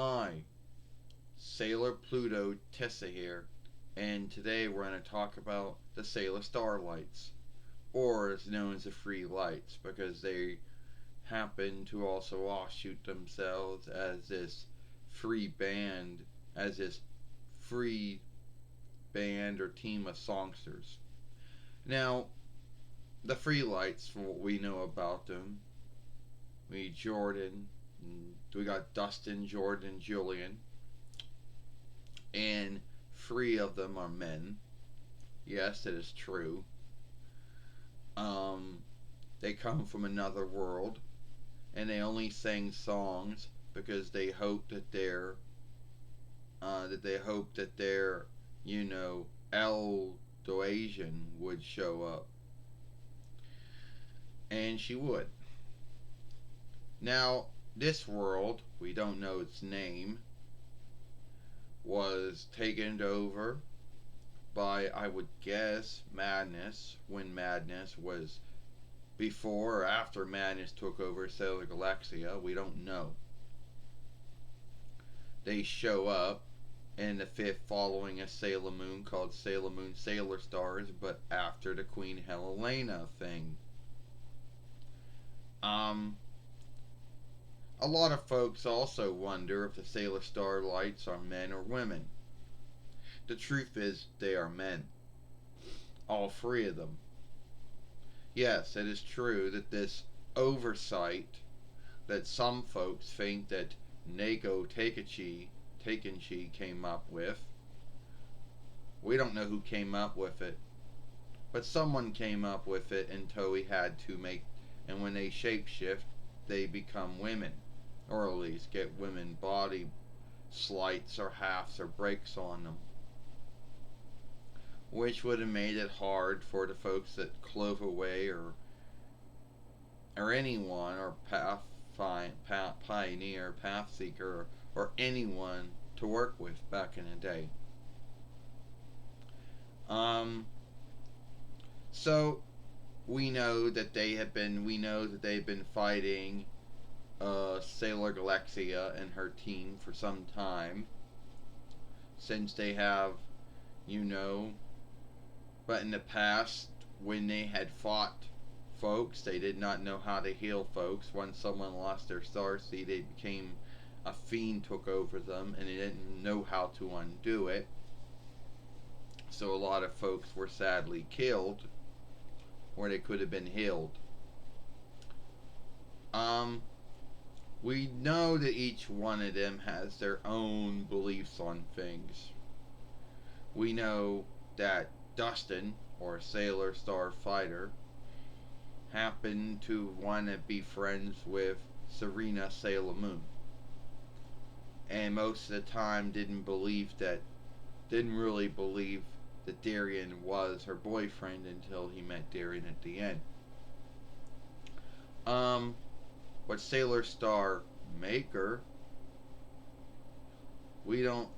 Hi, Sailor Pluto Tessa here, and today we're going to talk about the Sailor Starlights, or as known as the Free Lights, because they happen to also offshoot themselves as this free band, as this free band or team of songsters. Now, the Free Lights, from what we know about them, we got Dustin, Jordan, Julian, and three of them are men. Yes, it is true. Um, they come from another world, and they only sing songs because they hope that their El Doasian would show up, and she would. Now, this world, we don't know its name, was taken over by, I would guess, Madness, when Madness was before or after Madness took over Sailor Galaxia. We don't know. They show up in the fifth following a Sailor Moon called Sailor Moon Sailor Stars, but after the Queen Helena thing. A lot of folks also wonder if the Sailor Starlights are men or women. The truth is, they are men. All three of them. Yes, it is true that this oversight that some folks think that Neko Takenchi came up with. We don't know who came up with it, but someone came up with it, and Toei had to make, and when they shapeshift, they become women, or at least get women body slights or halves or breaks on them, which would have made it hard for the folks at Cloverway or anyone, or Pioneer, Pathseeker, or anyone to work with back in the day. So we know that they've been fighting Sailor Galaxia and her team for some time, since they have, but in the past, when they had fought folks, they did not know how to heal folks. Once someone lost their star seed, they became a fiend took over them, and they didn't know how to undo it. So a lot of folks were sadly killed where they could have been healed. We know that each one of them has their own beliefs on things. We know that Dustin, or Sailor Starfighter, happened to want to be friends with Serena Sailor Moon, and most of the time didn't really believe that Darien was her boyfriend until he met Darien at the end. What Sailor Star Maker,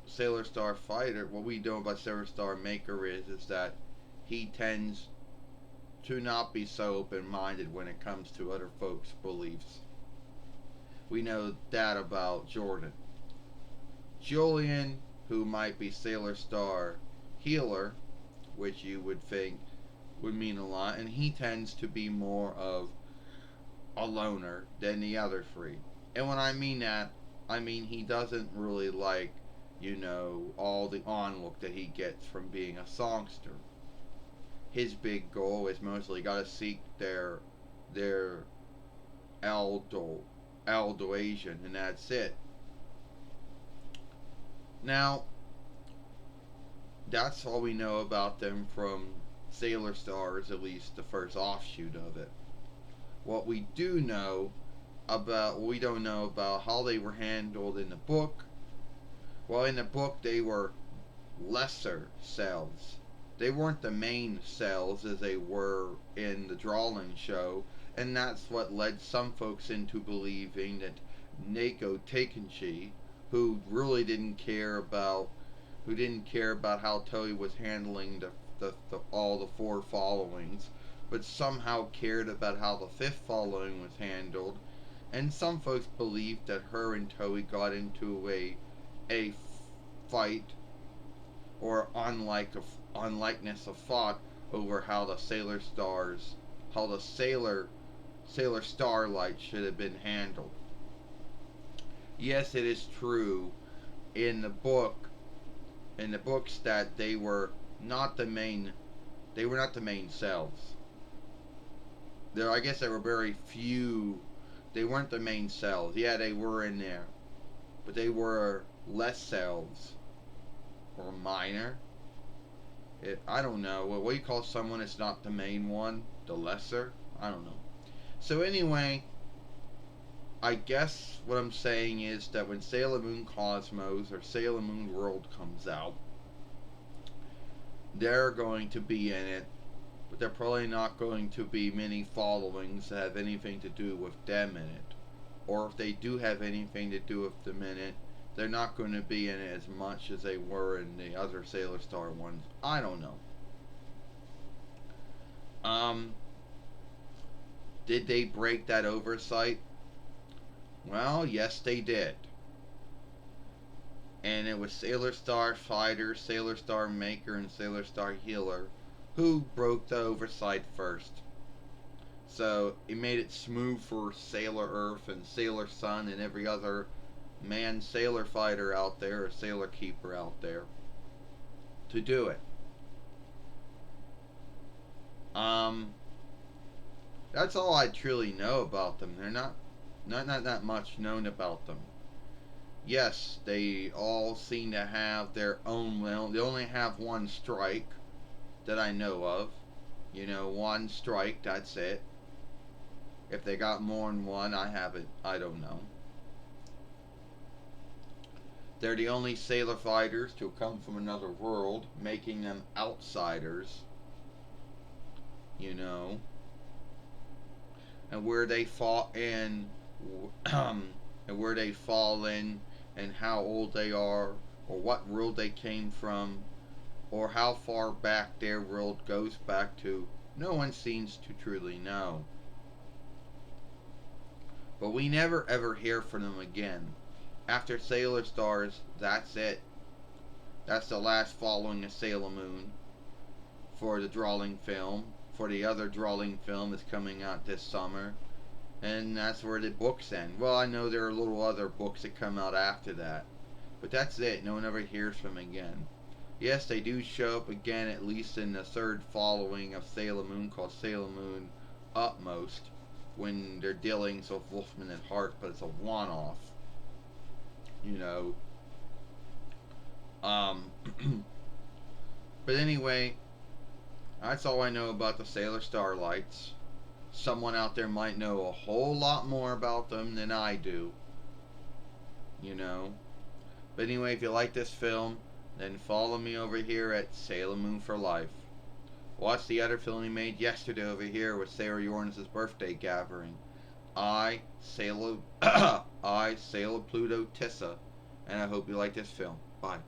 Sailor Star Fighter, what we know about Sailor Star Maker is that he tends to not be so open-minded when it comes to other folks' beliefs. We know that about Jordan. Julian, who might be Sailor Star Healer, which you would think would mean a lot, and he tends to be more of a loner than the other three. And when I mean that, I mean he doesn't really like, all the onlook that he gets from being a songster. His big goal is mostly gotta seek their Eldoasian, and that's it. Now, that's all we know about them from Sailor Stars, at least the first offshoot of it. What we don't know about how they were handled in the book. Well, in the book, they were lesser cells. They weren't the main cells as they were in the drawing show, and that's what led some folks into believing that Neko Takenchi, who didn't care about how Toei was handling all the four followings, but somehow cared about how the fifth following was handled, And some folks believe that her and Toei got into a fight or unlikeness of thought over how the Sailor Starlight should have been handled. Yes, it is true in the books that they were not the main selves. There, I guess there were very few. They weren't the main selves. Yeah, they were in there, but they were less selves or minor. I don't know. What do you call someone that's not the main one? The lesser? I don't know. So anyway, I guess what I'm saying is that when Sailor Moon Cosmos or Sailor Moon World comes out, they're going to be in it, but they're probably not going to be many followings that have anything to do with them in it. Or if they do have anything to do with them in it, they're not going to be in it as much as they were in the other Sailor Star ones. I don't know. Did they break that oversight? Well, yes, they did. And it was Sailor Star Fighter, Sailor Star Maker, and Sailor Star Healer who broke the oversight first. So it made it smooth for Sailor Earth and Sailor Sun and every other man Sailor Fighter out there or Sailor Keeper out there to do it. That's all I truly know about them. They're not that much known about them. Yes, they all seem to have their own. Well, they only have one strike that I know of. You know, one strike. That's it. If they got more than one, I haven't. I don't know. They're the only Sailor fighters to come from another world, making them outsiders. You know, and where they fought in, and where they fall in, and how old they are, or what world they came from, or how far back their world goes back to, no one seems to truly know. But we never ever hear from them again. After Sailor Stars, that's it. That's the last following of Sailor Moon for the drawing film. For the other drawing film that's coming out this summer. And that's where the books end. Well, I know there are little other books that come out after that. But that's it. No one ever hears from them again. Yes, they do show up again, at least in the third following of Sailor Moon, called Sailor Moon Utmost, when they're dealing with Wolfman and Hart, but it's a one-off. You know. But anyway, that's all I know about the Sailor Starlights. Someone out there might know a whole lot more about them than I do. You know. But anyway, if you like this film, then follow me over here at Sailor Moon for Life. Watch the other film we made yesterday over here with Sarah Yorns' birthday gathering. Sailor Pluto Tissa. And I hope you like this film. Bye.